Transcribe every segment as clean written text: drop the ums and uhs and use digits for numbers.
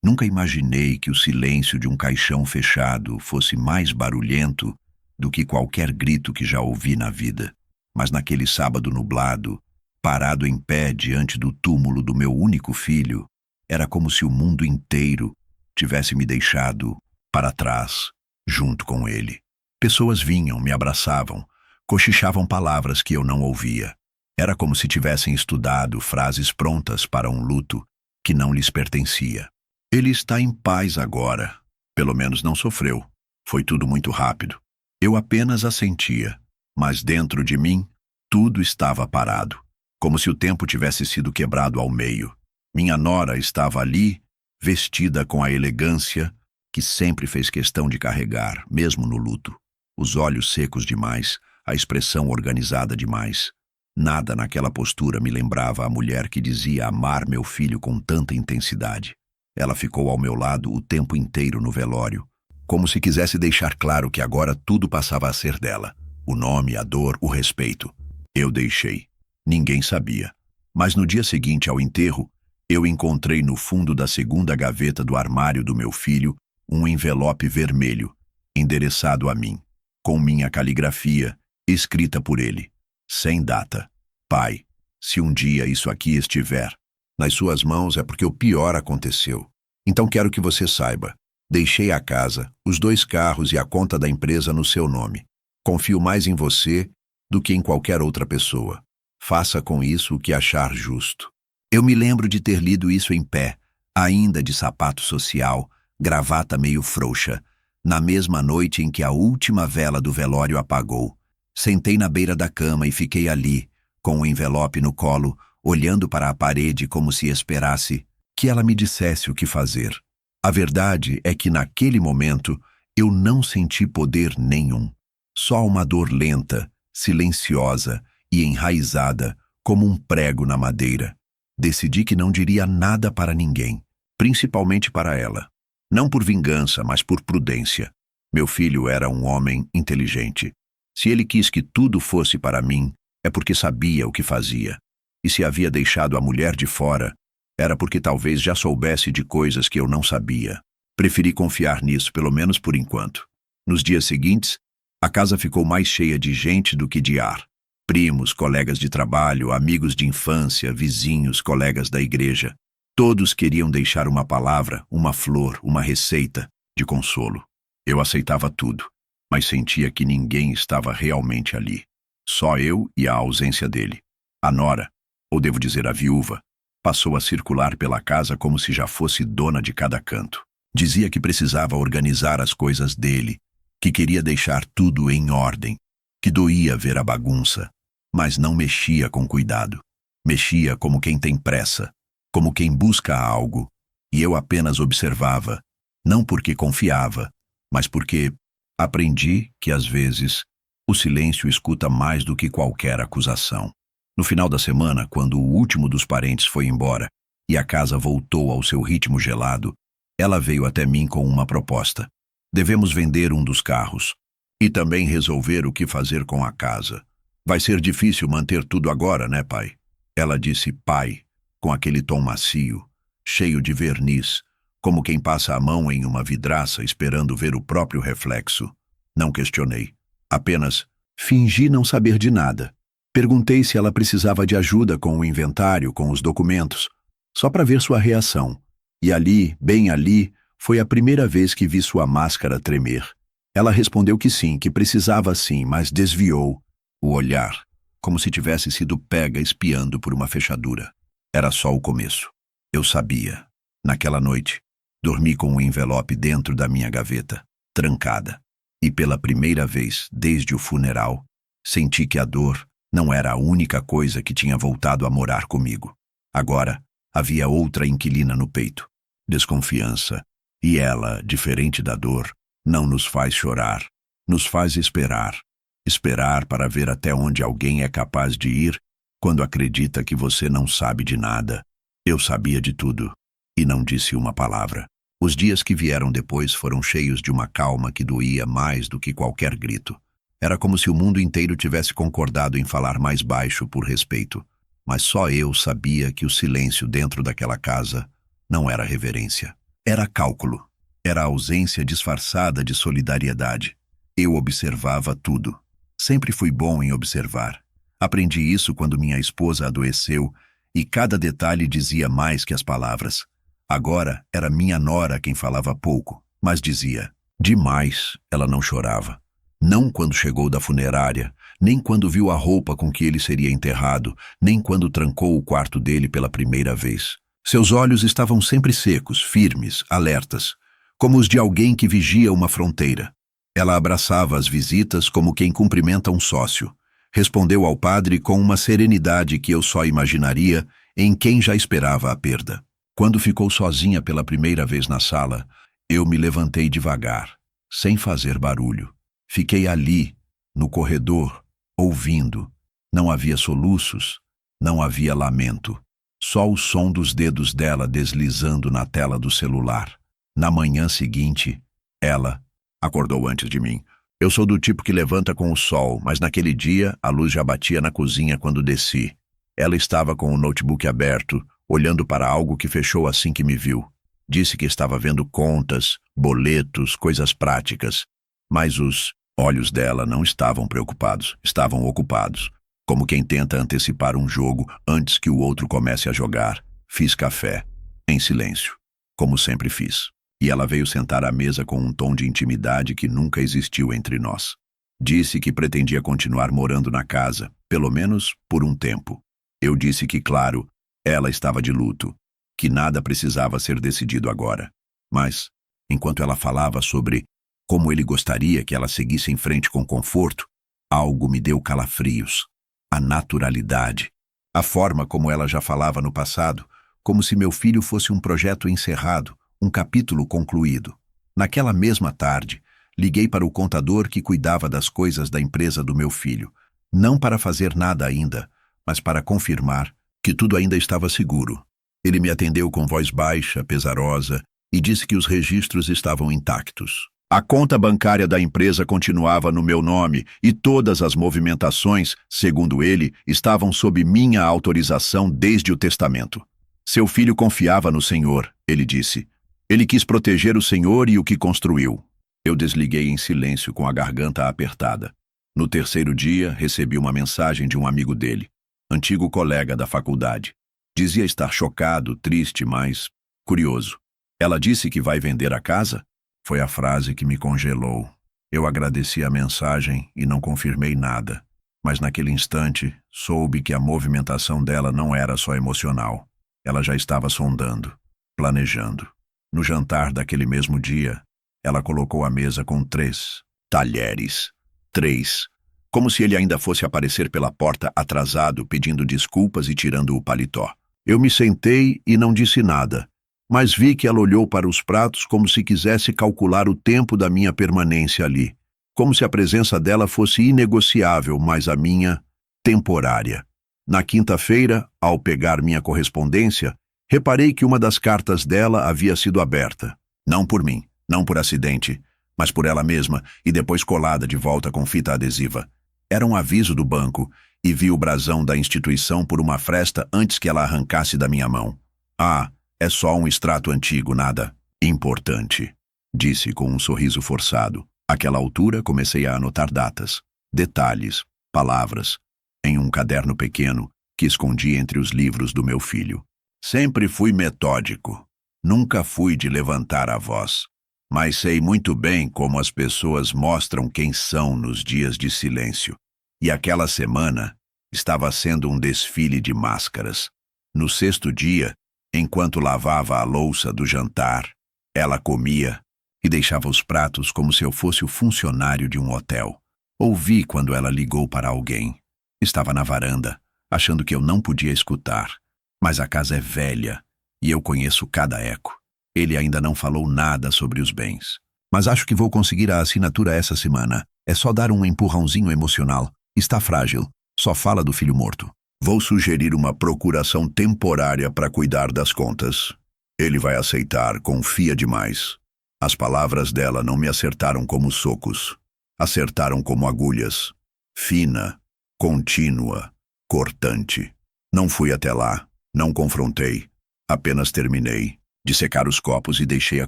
Nunca imaginei que o silêncio de um caixão fechado fosse mais barulhento do que qualquer grito que já ouvi na vida. Mas naquele sábado nublado, parado em pé diante do túmulo do meu único filho, era como se o mundo inteiro tivesse me deixado para trás, junto com ele. Pessoas vinham, me abraçavam, cochichavam palavras que eu não ouvia. Era como se tivessem estudado frases prontas para um luto que não lhes pertencia. Ele está em paz agora. Pelo menos não sofreu. Foi tudo muito rápido. Eu apenas assentia, mas dentro de mim, tudo estava parado, como se o tempo tivesse sido quebrado ao meio. Minha nora estava ali, vestida com a elegância que sempre fez questão de carregar, mesmo no luto. Os olhos secos demais, a expressão organizada demais. Nada naquela postura me lembrava a mulher que dizia amar meu filho com tanta intensidade. Ela ficou ao meu lado o tempo inteiro no velório, como se quisesse deixar claro que agora tudo passava a ser dela. O nome, a dor, o respeito. Eu deixei. Ninguém sabia. Mas no dia seguinte ao enterro, eu encontrei no fundo da segunda gaveta do armário do meu filho um envelope vermelho, endereçado a mim, com minha caligrafia, escrita por ele, sem data. Pai, se um dia isso aqui estiver nas suas mãos é porque o pior aconteceu. Então quero que você saiba. Deixei a casa, os 2 carros e a conta da empresa no seu nome. Confio mais em você do que em qualquer outra pessoa. Faça com isso o que achar justo. Eu me lembro de ter lido isso em pé, ainda de sapato social, gravata meio frouxa, na mesma noite em que a última vela do velório apagou. Sentei na beira da cama e fiquei ali, com o envelope no colo, olhando para a parede como se esperasse que ela me dissesse o que fazer. A verdade é que naquele momento eu não senti poder nenhum. Só uma dor lenta, silenciosa e enraizada como um prego na madeira. Decidi que não diria nada para ninguém, principalmente para ela. Não por vingança, mas por prudência. Meu filho era um homem inteligente. Se ele quis que tudo fosse para mim, é porque sabia o que fazia. E se havia deixado a mulher de fora, era porque talvez já soubesse de coisas que eu não sabia. Preferi confiar nisso, pelo menos por enquanto. Nos dias seguintes, a casa ficou mais cheia de gente do que de ar. Primos, colegas de trabalho, amigos de infância, vizinhos, colegas da igreja. Todos queriam deixar uma palavra, uma flor, uma receita de consolo. Eu aceitava tudo, mas sentia que ninguém estava realmente ali. Só eu e a ausência dele. A nora, ou devo dizer a viúva, passou a circular pela casa como se já fosse dona de cada canto. Dizia que precisava organizar as coisas dele, que queria deixar tudo em ordem, que doía ver a bagunça, mas não mexia com cuidado. Mexia como quem tem pressa, como quem busca algo, e eu apenas observava, não porque confiava, mas porque aprendi que, às vezes, o silêncio escuta mais do que qualquer acusação. No final da semana, quando o último dos parentes foi embora e a casa voltou ao seu ritmo gelado, ela veio até mim com uma proposta. Devemos vender um dos carros e também resolver o que fazer com a casa. Vai ser difícil manter tudo agora, né, pai? Ela disse pai, com aquele tom macio, cheio de verniz, como quem passa a mão em uma vidraça esperando ver o próprio reflexo. Não questionei. Apenas fingi não saber de nada. Perguntei se ela precisava de ajuda com o inventário, com os documentos, só para ver sua reação. E ali, bem ali, foi a primeira vez que vi sua máscara tremer. Ela respondeu que sim, que precisava sim, mas desviou o olhar, como se tivesse sido pega espiando por uma fechadura. Era só o começo. Eu sabia. Naquela noite, dormi com o envelope dentro da minha gaveta, trancada. E pela primeira vez, desde o funeral, senti que a dor não era a única coisa que tinha voltado a morar comigo. Agora, havia outra inquilina no peito. Desconfiança. E ela, diferente da dor, não nos faz chorar. Nos faz esperar. Esperar para ver até onde alguém é capaz de ir quando acredita que você não sabe de nada. Eu sabia de tudo e não disse uma palavra. Os dias que vieram depois foram cheios de uma calma que doía mais do que qualquer grito. Era como se o mundo inteiro tivesse concordado em falar mais baixo por respeito, mas só eu sabia que o silêncio dentro daquela casa não era reverência. Era cálculo. Era ausência disfarçada de solidariedade. Eu observava tudo. Sempre fui bom em observar. Aprendi isso quando minha esposa adoeceu e cada detalhe dizia mais que as palavras. Agora era minha nora quem falava pouco, mas dizia. Demais, ela não chorava. Não quando chegou da funerária, nem quando viu a roupa com que ele seria enterrado, nem quando trancou o quarto dele pela primeira vez. Seus olhos estavam sempre secos, firmes, alertas, como os de alguém que vigia uma fronteira. Ela abraçava as visitas como quem cumprimenta um sócio. Respondeu ao padre com uma serenidade que eu só imaginaria em quem já esperava a perda. Quando ficou sozinha pela primeira vez na sala, eu me levantei devagar, sem fazer barulho. Fiquei ali, no corredor, ouvindo. Não havia soluços, não havia lamento. Só o som dos dedos dela deslizando na tela do celular. Na manhã seguinte, ela acordou antes de mim. Eu sou do tipo que levanta com o sol, mas naquele dia a luz já batia na cozinha quando desci. Ela estava com o notebook aberto, olhando para algo que fechou assim que me viu. Disse que estava vendo contas, boletos, coisas práticas. Mas os olhos dela não estavam preocupados, estavam ocupados. Como quem tenta antecipar um jogo antes que o outro comece a jogar. Fiz café, em silêncio, como sempre fiz. E ela veio sentar à mesa com um tom de intimidade que nunca existiu entre nós. Disse que pretendia continuar morando na casa, pelo menos por um tempo. Eu disse que, claro, ela estava de luto, que nada precisava ser decidido agora. Mas, enquanto ela falava sobre como ele gostaria que ela seguisse em frente com conforto, algo me deu calafrios. A naturalidade, a forma como ela já falava no passado, como se meu filho fosse um projeto encerrado, um capítulo concluído. Naquela mesma tarde, liguei para o contador que cuidava das coisas da empresa do meu filho, não para fazer nada ainda, mas para confirmar que tudo ainda estava seguro. Ele me atendeu com voz baixa, pesarosa, e disse que os registros estavam intactos. A conta bancária da empresa continuava no meu nome e todas as movimentações, segundo ele, estavam sob minha autorização desde o testamento. Seu filho confiava no Senhor, ele disse. Ele quis proteger o Senhor e o que construiu. Eu desliguei em silêncio com a garganta apertada. No terceiro dia, recebi uma mensagem de um amigo dele, antigo colega da faculdade. Dizia estar chocado, triste, mas curioso. Ela disse que vai vender a casa? Foi a frase que me congelou. Eu agradeci a mensagem e não confirmei nada. Mas naquele instante, soube que a movimentação dela não era só emocional. Ela já estava sondando, planejando. No jantar daquele mesmo dia, ela colocou a mesa com 3 talheres. 3. Como se ele ainda fosse aparecer pela porta atrasado, pedindo desculpas e tirando o paletó. Eu me sentei e não disse nada, mas vi que ela olhou para os pratos como se quisesse calcular o tempo da minha permanência ali. Como se a presença dela fosse inegociável, mas a minha, temporária. Na quinta-feira, ao pegar minha correspondência, reparei que uma das cartas dela havia sido aberta. Não por mim, não por acidente, mas por ela mesma e depois colada de volta com fita adesiva. Era um aviso do banco e vi o brasão da instituição por uma fresta antes que ela arrancasse da minha mão. Ah, é só um extrato antigo, nada importante, disse com um sorriso forçado. Àquela altura comecei a anotar datas, detalhes, palavras, em um caderno pequeno que escondi entre os livros do meu filho. Sempre fui metódico. Nunca fui de levantar a voz. Mas sei muito bem como as pessoas mostram quem são nos dias de silêncio. E aquela semana estava sendo um desfile de máscaras. No 6º dia, enquanto lavava a louça do jantar, ela comia e deixava os pratos como se eu fosse o funcionário de um hotel. Ouvi quando ela ligou para alguém. Estava na varanda, achando que eu não podia escutar. Mas a casa é velha e eu conheço cada eco. Ele ainda não falou nada sobre os bens. Mas acho que vou conseguir a assinatura essa semana. É só dar um empurrãozinho emocional. Está frágil. Só fala do filho morto. Vou sugerir uma procuração temporária para cuidar das contas. Ele vai aceitar, confia demais. As palavras dela não me acertaram como socos. Acertaram como agulhas. Fina, contínua, cortante. Não fui até lá. Não confrontei, apenas terminei. dissecar os copos e deixei a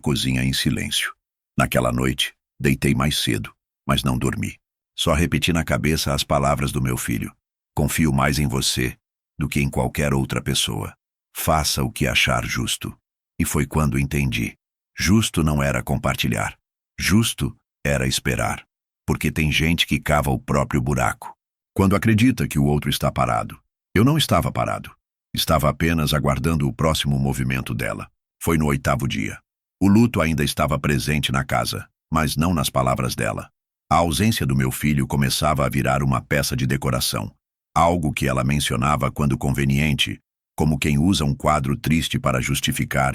cozinha em silêncio. Naquela noite, deitei mais cedo, mas não dormi. Só repeti na cabeça as palavras do meu filho. Confio mais em você do que em qualquer outra pessoa. Faça o que achar justo. E foi quando entendi. Justo não era compartilhar. Justo era esperar. Porque tem gente que cava o próprio buraco. Quando acredita que o outro está parado. Eu não estava parado. Estava apenas aguardando o próximo movimento dela. Foi no 8º dia. O luto ainda estava presente na casa, mas não nas palavras dela. A ausência do meu filho começava a virar uma peça de decoração. Algo que ela mencionava quando conveniente, como quem usa um quadro triste para justificar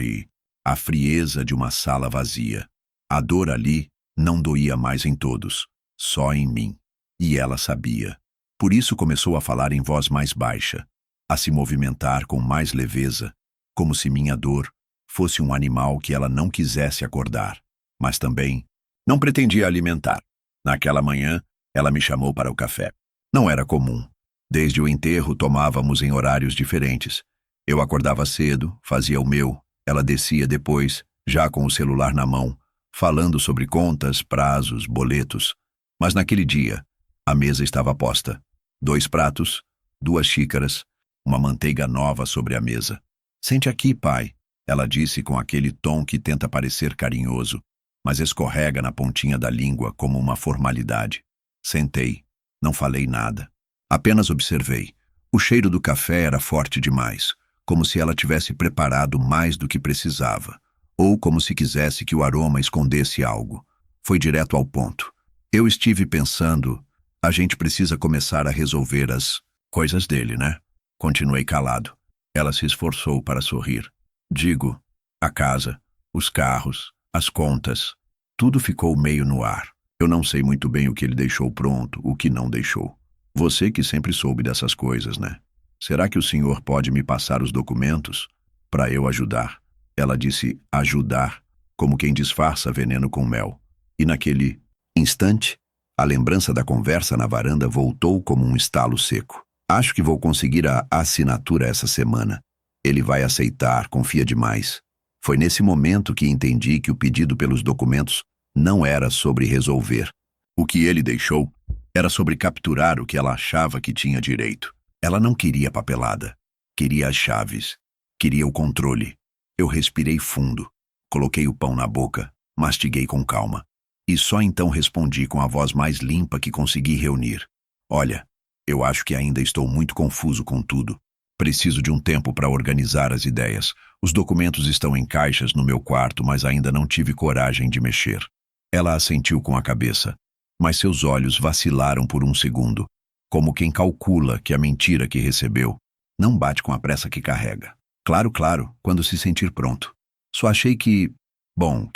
a frieza de uma sala vazia. A dor ali não doía mais em todos, só em mim. E ela sabia. Por isso começou a falar em voz mais baixa, a se movimentar com mais leveza, como se minha dor fosse um animal que ela não quisesse acordar, mas também não pretendia alimentar. Naquela manhã, ela me chamou para o café. Não era comum. Desde o enterro, tomávamos em horários diferentes. Eu acordava cedo, fazia o meu, ela descia depois, já com o celular na mão, falando sobre contas, prazos, boletos. Mas naquele dia, a mesa estava posta. 2 pratos, 2 xícaras, uma manteiga nova sobre a mesa. Sente aqui, pai, ela disse com aquele tom que tenta parecer carinhoso, mas escorrega na pontinha da língua como uma formalidade. Sentei, não falei nada. Apenas observei. O cheiro do café era forte demais, como se ela tivesse preparado mais do que precisava, ou como se quisesse que o aroma escondesse algo. Foi direto ao ponto. Eu estive pensando, a gente precisa começar a resolver as coisas dele, né? Continuei calado. Ela se esforçou para sorrir. Digo, a casa, os carros, as contas, tudo ficou meio no ar. Eu não sei muito bem o que ele deixou pronto, o que não deixou. Você que sempre soube dessas coisas, né? Será que o senhor pode me passar os documentos para eu ajudar? Ela disse ajudar, como quem disfarça veneno com mel. E naquele instante, a lembrança da conversa na varanda voltou como um estalo seco. Acho que vou conseguir a assinatura essa semana. Ele vai aceitar, confia demais. Foi nesse momento que entendi que o pedido pelos documentos não era sobre resolver. O que ele deixou era sobre capturar o que ela achava que tinha direito. Ela não queria papelada. Queria as chaves. Queria o controle. Eu respirei fundo. Coloquei o pão na boca. Mastiguei com calma. E só então respondi com a voz mais limpa que consegui reunir. Olha, eu acho que ainda estou muito confuso com tudo. Preciso de um tempo para organizar as ideias. Os documentos estão em caixas no meu quarto, mas ainda não tive coragem de mexer. Ela assentiu com a cabeça, mas seus olhos vacilaram por um segundo, como quem calcula que a mentira que recebeu não bate com a pressa que carrega. Claro, quando se sentir pronto. Só achei que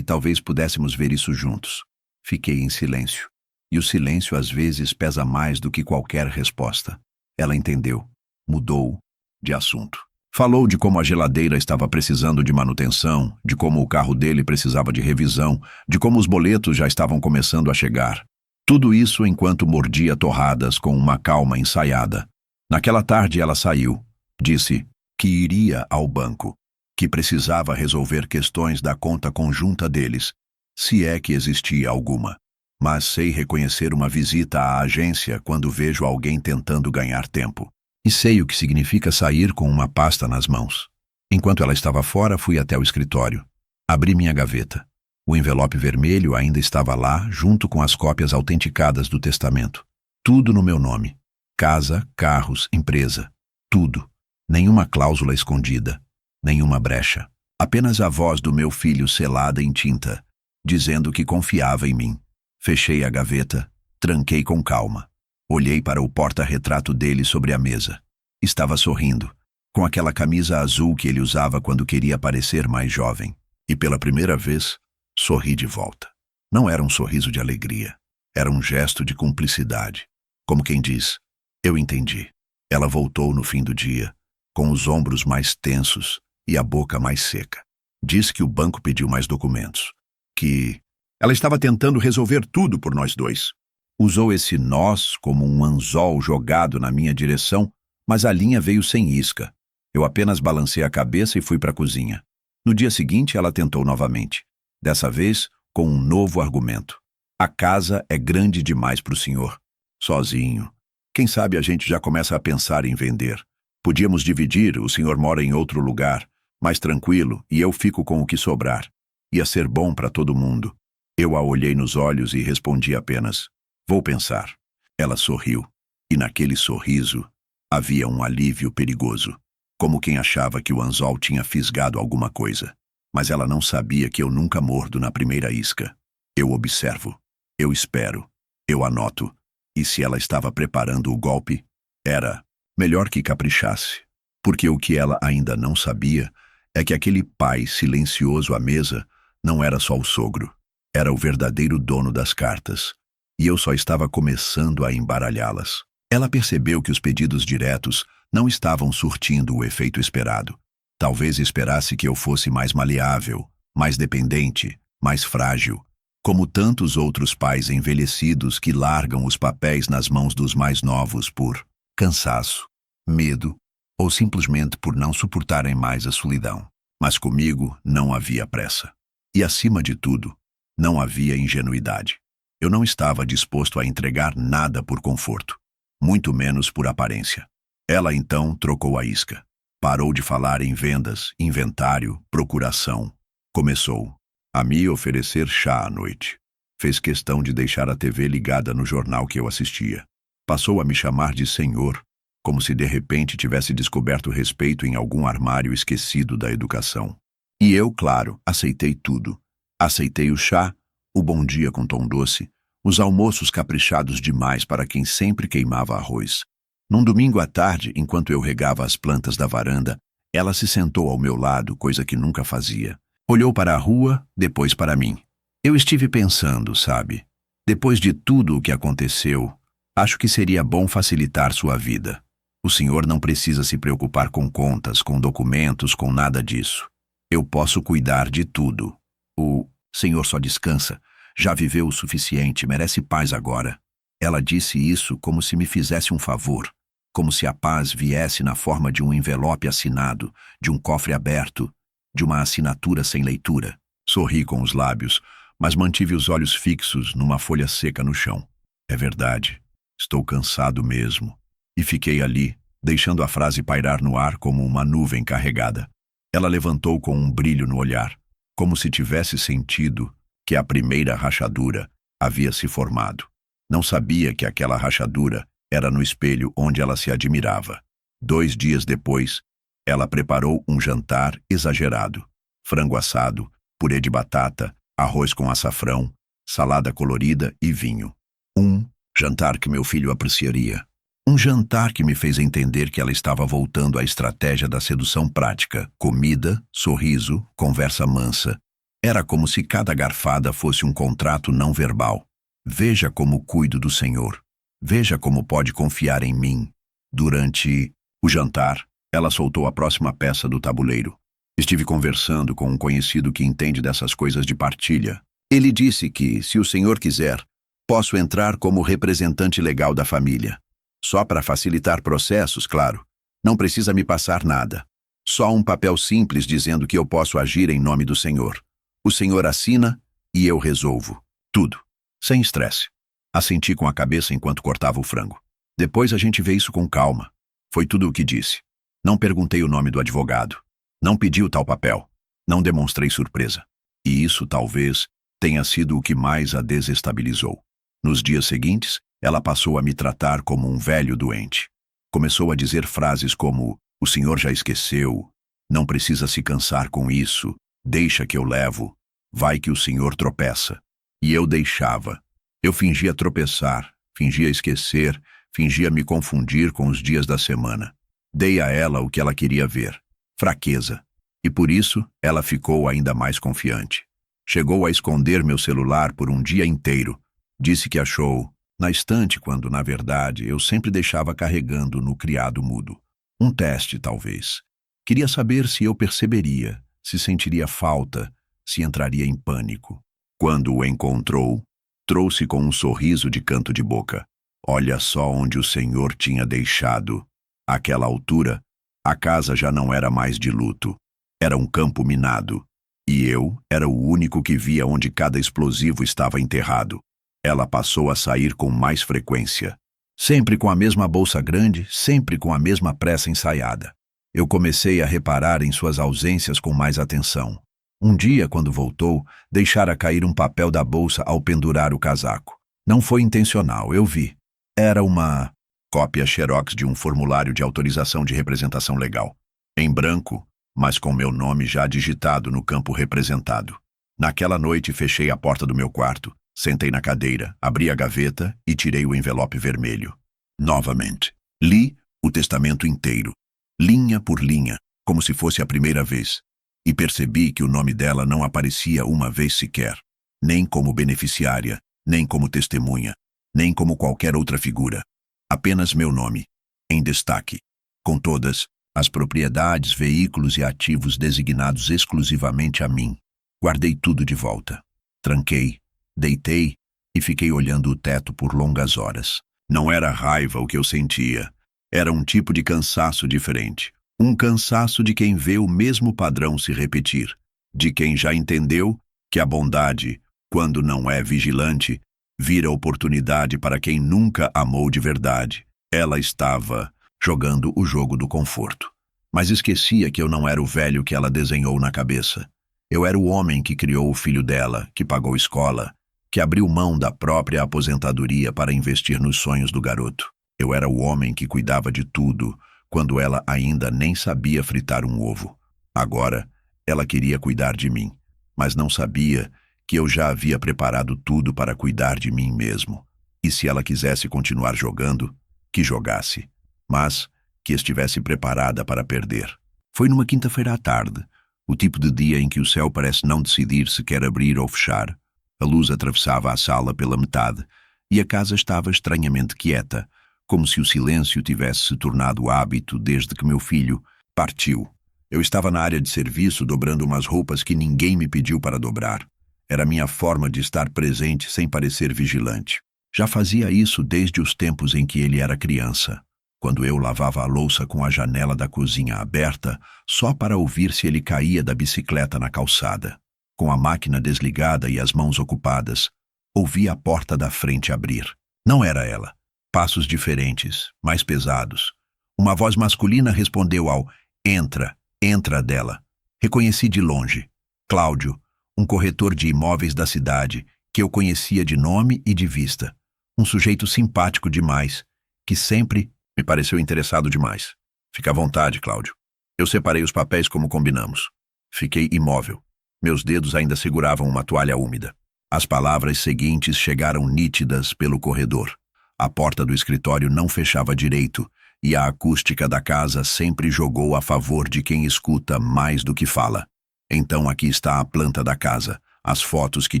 talvez pudéssemos ver isso juntos. Fiquei em silêncio. E o silêncio às vezes pesa mais do que qualquer resposta. Ela entendeu. Mudou de assunto. Falou de como a geladeira estava precisando de manutenção, de como o carro dele precisava de revisão, de como os boletos já estavam começando a chegar. Tudo isso enquanto mordia torradas com uma calma ensaiada. Naquela tarde ela saiu. Disse que iria ao banco, que precisava resolver questões da conta conjunta deles, se é que existia alguma. Mas sei reconhecer uma visita à agência quando vejo alguém tentando ganhar tempo. E sei o que significa sair com uma pasta nas mãos. Enquanto ela estava fora, fui até o escritório. Abri minha gaveta. O envelope vermelho ainda estava lá, junto com as cópias autenticadas do testamento. Tudo no meu nome. Casa, carros, empresa. Tudo. Nenhuma cláusula escondida. Nenhuma brecha. Apenas a voz do meu filho selada em tinta, dizendo que confiava em mim. Fechei a gaveta, tranquei com calma. Olhei para o porta-retrato dele sobre a mesa. Estava sorrindo, com aquela camisa azul que ele usava quando queria parecer mais jovem. E pela primeira vez, sorri de volta. Não era um sorriso de alegria. Era um gesto de cumplicidade. Como quem diz, eu entendi. Ela voltou no fim do dia, com os ombros mais tensos e a boca mais seca. Disse que o banco pediu mais documentos. Que ela estava tentando resolver tudo por nós dois. Usou esse nós como um anzol jogado na minha direção, mas a linha veio sem isca. Eu apenas balancei a cabeça e fui para a cozinha. No dia seguinte, ela tentou novamente. Dessa vez, com um novo argumento. A casa é grande demais para o senhor. Sozinho. Quem sabe a gente já começa a pensar em vender. Podíamos dividir, o senhor mora em outro lugar, mais tranquilo, e eu fico com o que sobrar. Ia ser bom para todo mundo. Eu a olhei nos olhos e respondi apenas: vou pensar. Ela sorriu, e naquele sorriso havia um alívio perigoso, como quem achava que o anzol tinha fisgado alguma coisa. Mas ela não sabia que eu nunca mordo na primeira isca. Eu observo, eu espero, eu anoto, e se ela estava preparando o golpe, era melhor que caprichasse, porque o que ela ainda não sabia é que aquele pai silencioso à mesa não era só o sogro, era o verdadeiro dono das cartas, e eu só estava começando a embaralhá-las. Ela percebeu que os pedidos diretos não estavam surtindo o efeito esperado. Talvez esperasse que eu fosse mais maleável, mais dependente, mais frágil, como tantos outros pais envelhecidos que largam os papéis nas mãos dos mais novos por cansaço, medo ou simplesmente por não suportarem mais a solidão. Mas comigo não havia pressa. E, acima de tudo, não havia ingenuidade. Eu não estava disposto a entregar nada por conforto, muito menos por aparência. Ela então trocou a isca. Parou de falar em vendas, inventário, procuração. Começou a me oferecer chá à noite. Fez questão de deixar a TV ligada no jornal que eu assistia. Passou a me chamar de senhor, como se de repente tivesse descoberto respeito em algum armário esquecido da educação. E eu, claro, aceitei tudo. Aceitei o chá, o bom dia com tom doce, os almoços caprichados demais para quem sempre queimava arroz. Num domingo à tarde, enquanto eu regava as plantas da varanda, ela se sentou ao meu lado, coisa que nunca fazia. Olhou para a rua, depois para mim. Eu estive pensando, sabe? Depois de tudo o que aconteceu, acho que seria bom facilitar sua vida. O senhor não precisa se preocupar com contas, com documentos, com nada disso. Eu posso cuidar de tudo. O senhor só descansa. Já viveu o suficiente, merece paz agora. Ela disse isso como se me fizesse um favor, como se a paz viesse na forma de um envelope assinado, de um cofre aberto, de uma assinatura sem leitura. Sorri com os lábios, mas mantive os olhos fixos numa folha seca no chão. É verdade, estou cansado mesmo. E fiquei ali, deixando a frase pairar no ar como uma nuvem carregada. Ela levantou com um brilho no olhar, como se tivesse sentido que a primeira rachadura havia se formado. Não sabia que aquela rachadura era no espelho onde ela se admirava. 2 dias depois, ela preparou um jantar exagerado. Frango assado, purê de batata, arroz com açafrão, salada colorida e vinho. Um jantar que meu filho apreciaria. Um jantar que me fez entender que ela estava voltando à estratégia da sedução prática. Comida, sorriso, conversa mansa. Era como se cada garfada fosse um contrato não verbal. Veja como cuido do senhor. Veja como pode confiar em mim. Durante o jantar, ela soltou a próxima peça do tabuleiro. Estive conversando com um conhecido que entende dessas coisas de partilha. Ele disse que, se o senhor quiser, posso entrar como representante legal da família. Só para facilitar processos, claro. Não precisa me passar nada. Só um papel simples dizendo que eu posso agir em nome do senhor. O senhor assina e eu resolvo. Tudo. Sem estresse. Assenti com a cabeça enquanto cortava o frango. Depois a gente vê isso com calma. Foi tudo o que disse. Não perguntei o nome do advogado. Não pedi o tal papel. Não demonstrei surpresa. E isso talvez tenha sido o que mais a desestabilizou. Nos dias seguintes, ela passou a me tratar como um velho doente. Começou a dizer frases como: o senhor já esqueceu, não precisa se cansar com isso, deixa que eu levo, vai que o senhor tropeça. E eu deixava. Eu fingia tropeçar, fingia esquecer, fingia me confundir com os dias da semana. Dei a ela o que ela queria ver: fraqueza. E por isso, ela ficou ainda mais confiante. Chegou a esconder meu celular por um dia inteiro. Disse que achou na estante quando, na verdade, eu sempre deixava carregando no criado mudo. Um teste, talvez. Queria saber se eu perceberia, se sentiria falta, se entraria em pânico. Quando o encontrou, trouxe com um sorriso de canto de boca. Olha só onde o senhor tinha deixado. Àquela altura, a casa já não era mais de luto. Era um campo minado. E eu era o único que via onde cada explosivo estava enterrado. Ela passou a sair com mais frequência. Sempre com a mesma bolsa grande, sempre com a mesma pressa ensaiada. Eu comecei a reparar em suas ausências com mais atenção. Um dia, quando voltou, deixara cair um papel da bolsa ao pendurar o casaco. Não foi intencional, eu vi. Era uma cópia xerox de um formulário de autorização de representação legal. Em branco, mas com meu nome já digitado no campo representado. Naquela noite, fechei a porta do meu quarto, sentei na cadeira, abri a gaveta e tirei o envelope vermelho. Novamente, li o testamento inteiro, linha por linha, como se fosse a primeira vez, e percebi que o nome dela não aparecia uma vez sequer, nem como beneficiária, nem como testemunha, nem como qualquer outra figura. Apenas meu nome, em destaque, com todas as propriedades, veículos e ativos designados exclusivamente a mim. Guardei tudo de volta. Tranquei, deitei e fiquei olhando o teto por longas horas. Não era raiva o que eu sentia. Era um tipo de cansaço diferente. Um cansaço de quem vê o mesmo padrão se repetir. De quem já entendeu que a bondade, quando não é vigilante, vira oportunidade para quem nunca amou de verdade. Ela estava jogando o jogo do conforto. Mas esquecia que eu não era o velho que ela desenhou na cabeça. Eu era o homem que criou o filho dela, que pagou escola, que abriu mão da própria aposentadoria para investir nos sonhos do garoto. Eu era o homem que cuidava de tudo, quando ela ainda nem sabia fritar um ovo. Agora, ela queria cuidar de mim, mas não sabia que eu já havia preparado tudo para cuidar de mim mesmo. E se ela quisesse continuar jogando, que jogasse, mas que estivesse preparada para perder. Foi numa quinta-feira à tarde, o tipo de dia em que o céu parece não decidir se quer abrir ou fechar. A luz atravessava a sala pela metade e a casa estava estranhamente quieta, como se o silêncio tivesse se tornado hábito desde que meu filho partiu. Eu estava na área de serviço dobrando umas roupas que ninguém me pediu para dobrar. Era minha forma de estar presente sem parecer vigilante. Já fazia isso desde os tempos em que ele era criança, quando eu lavava a louça com a janela da cozinha aberta só para ouvir se ele caía da bicicleta na calçada. Com a máquina desligada e as mãos ocupadas, ouvi a porta da frente abrir. Não era ela. Passos diferentes, mais pesados. Uma voz masculina respondeu ao "Entra, entra" dela. Reconheci de longe. Cláudio, um corretor de imóveis da cidade, que eu conhecia de nome e de vista. Um sujeito simpático demais, que sempre me pareceu interessado demais. Fica à vontade, Cláudio. Eu separei os papéis como combinamos. Fiquei imóvel. Meus dedos ainda seguravam uma toalha úmida. As palavras seguintes chegaram nítidas pelo corredor. A porta do escritório não fechava direito, e a acústica da casa sempre jogou a favor de quem escuta mais do que fala. Então aqui está a planta da casa, as fotos que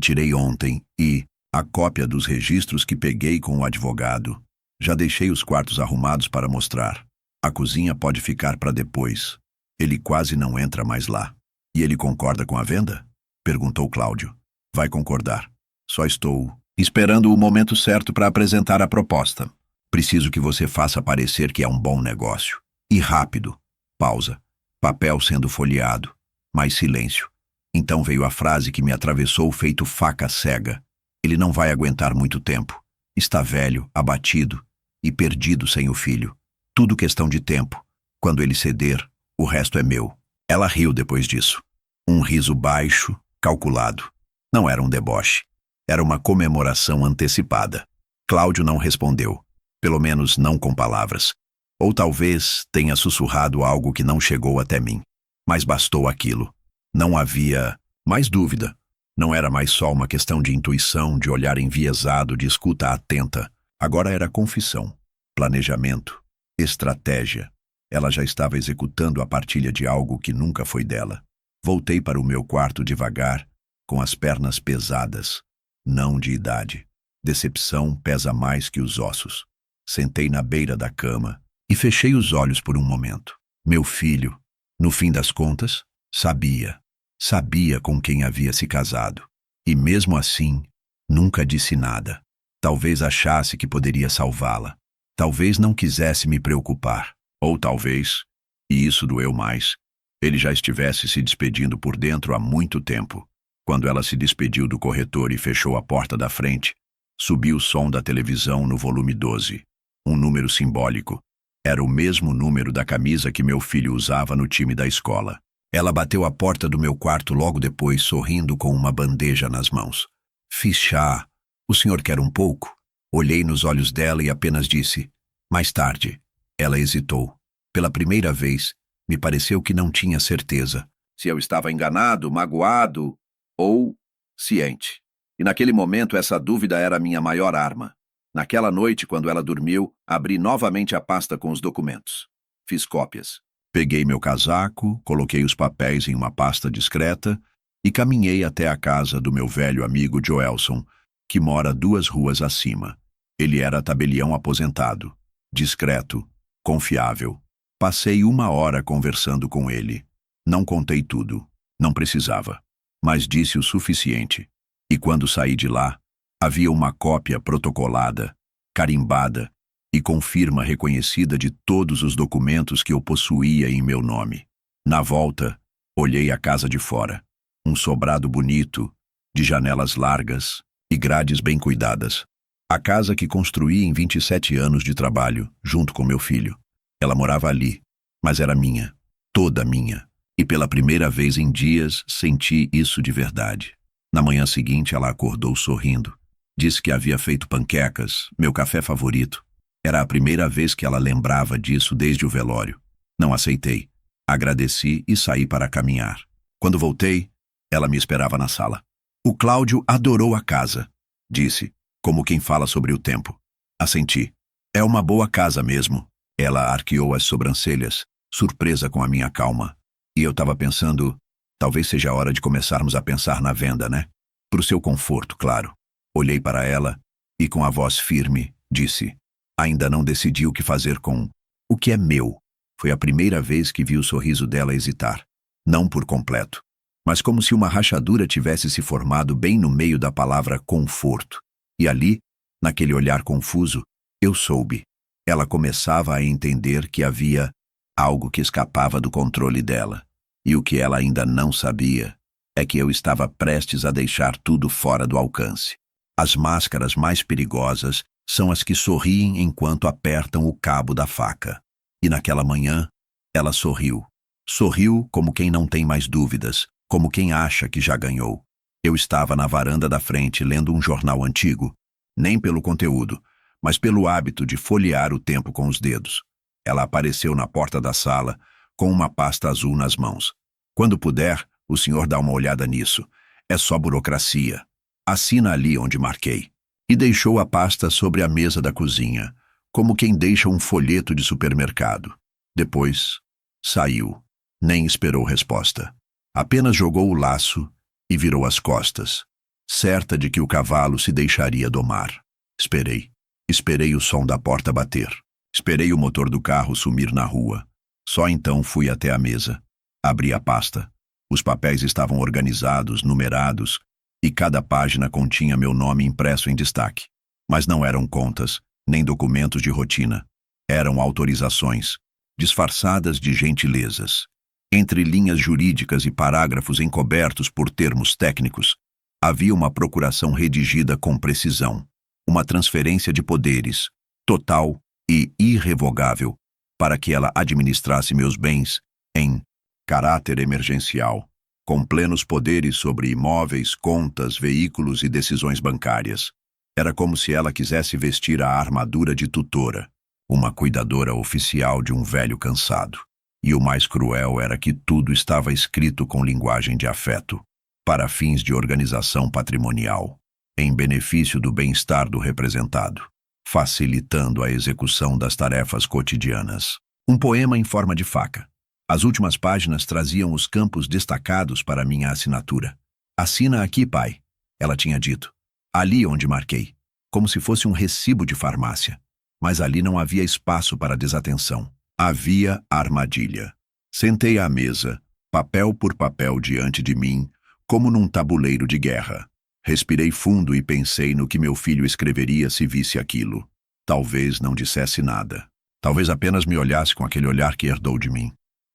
tirei ontem e a cópia dos registros que peguei com o advogado. Já deixei os quartos arrumados para mostrar. A cozinha pode ficar para depois. Ele quase não entra mais lá. E ele concorda com a venda? Perguntou Cláudio. Vai concordar. Só estou esperando o momento certo para apresentar a proposta. Preciso que você faça parecer que é um bom negócio. E rápido. Pausa. Papel sendo folheado. Mais silêncio. Então veio a frase que me atravessou feito faca cega. Ele não vai aguentar muito tempo. Está velho, abatido e perdido sem o filho. Tudo questão de tempo. Quando ele ceder, o resto é meu. Ela riu depois disso. Um riso baixo, calculado. Não era um deboche. Era uma comemoração antecipada. Cláudio não respondeu. Pelo menos não com palavras. Ou talvez tenha sussurrado algo que não chegou até mim. Mas bastou aquilo. Não havia mais dúvida. Não era mais só uma questão de intuição, de olhar enviesado, de escuta atenta. Agora era confissão, planejamento, estratégia. Ela já estava executando a partilha de algo que nunca foi dela. Voltei para o meu quarto devagar, com as pernas pesadas. Não de idade. Decepção pesa mais que os ossos. Sentei na beira da cama e fechei os olhos por um momento. Meu filho, no fim das contas, sabia com quem havia se casado. E mesmo assim, nunca disse nada. Talvez achasse que poderia salvá-la. Talvez não quisesse me preocupar. Ou talvez, e isso doeu mais, ele já estivesse se despedindo por dentro há muito tempo. Quando ela se despediu do corretor e fechou a porta da frente, subiu o som da televisão no volume 12. Um número simbólico. Era o mesmo número da camisa que meu filho usava no time da escola. Ela bateu a porta do meu quarto logo depois, sorrindo com uma bandeja nas mãos. Fiz chá. O senhor quer um pouco? Olhei nos olhos dela e apenas disse, mais tarde. Ela hesitou. Pela primeira vez, me pareceu que não tinha certeza se eu estava enganado, magoado ou ciente. E naquele momento essa dúvida era a minha maior arma. Naquela noite, quando ela dormiu, abri novamente a pasta com os documentos. Fiz cópias. Peguei meu casaco, coloquei os papéis em uma pasta discreta e caminhei até a casa do meu velho amigo Joelson, que mora 2 ruas acima. Ele era tabelião aposentado, discreto, confiável. Passei 1 hora conversando com ele. Não contei tudo, não precisava, mas disse o suficiente. E quando saí de lá, havia uma cópia protocolada, carimbada e com firma reconhecida de todos os documentos que eu possuía em meu nome. Na volta, olhei a casa de fora. Um sobrado bonito, de janelas largas e grades bem cuidadas. A casa que construí em 27 anos de trabalho, junto com meu filho. Ela morava ali, mas era minha, toda minha. E pela primeira vez em dias senti isso de verdade. Na manhã seguinte ela acordou sorrindo. Disse que havia feito panquecas, meu café favorito. Era a primeira vez que ela lembrava disso desde o velório. Não aceitei. Agradeci e saí para caminhar. Quando voltei, ela me esperava na sala. O Cláudio adorou a casa, disse, como quem fala sobre o tempo. Assenti. É uma boa casa mesmo. Ela arqueou as sobrancelhas, surpresa com a minha calma. E eu estava pensando, talvez seja a hora de começarmos a pensar na venda, né? Pro seu conforto, claro. Olhei para ela e, com a voz firme, disse, ainda não decidi o que fazer com o que é meu. Foi a primeira vez que vi o sorriso dela hesitar. Não por completo, mas como se uma rachadura tivesse se formado bem no meio da palavra conforto. E ali, naquele olhar confuso, eu soube. Ela começava a entender que havia algo que escapava do controle dela. E o que ela ainda não sabia é que eu estava prestes a deixar tudo fora do alcance. As máscaras mais perigosas são as que sorriem enquanto apertam o cabo da faca. E naquela manhã, ela sorriu. Sorriu como quem não tem mais dúvidas, como quem acha que já ganhou. Eu estava na varanda da frente lendo um jornal antigo, nem pelo conteúdo, mas pelo hábito de folhear o tempo com os dedos. Ela apareceu na porta da sala, com uma pasta azul nas mãos. Quando puder, o senhor dá uma olhada nisso. É só burocracia. Assina ali onde marquei. E deixou a pasta sobre a mesa da cozinha, como quem deixa um folheto de supermercado. Depois, saiu. Nem esperou resposta. Apenas jogou o laço e virou as costas, certa de que o cavalo se deixaria domar. Esperei. Esperei o som da porta bater. Esperei o motor do carro sumir na rua. Só então fui até a mesa. Abri a pasta. Os papéis estavam organizados, numerados, e cada página continha meu nome impresso em destaque. Mas não eram contas, nem documentos de rotina. Eram autorizações, disfarçadas de gentilezas. Entre linhas jurídicas e parágrafos encobertos por termos técnicos, havia uma procuração redigida com precisão, uma transferência de poderes, total e irrevogável, para que ela administrasse meus bens em caráter emergencial, com plenos poderes sobre imóveis, contas, veículos e decisões bancárias. Era como se ela quisesse vestir a armadura de tutora, uma cuidadora oficial de um velho cansado. E o mais cruel era que tudo estava escrito com linguagem de afeto, para fins de organização patrimonial, em benefício do bem-estar do representado, facilitando a execução das tarefas cotidianas. Um poema em forma de faca. As últimas páginas traziam os campos destacados para minha assinatura. Assina aqui, pai, ela tinha dito. Ali onde marquei, como se fosse um recibo de farmácia. Mas ali não havia espaço para desatenção. Havia armadilha. Sentei à mesa, papel por papel diante de mim, como num tabuleiro de guerra. Respirei fundo e pensei no que meu filho escreveria se visse aquilo. Talvez não dissesse nada. Talvez apenas me olhasse com aquele olhar que herdou de mim.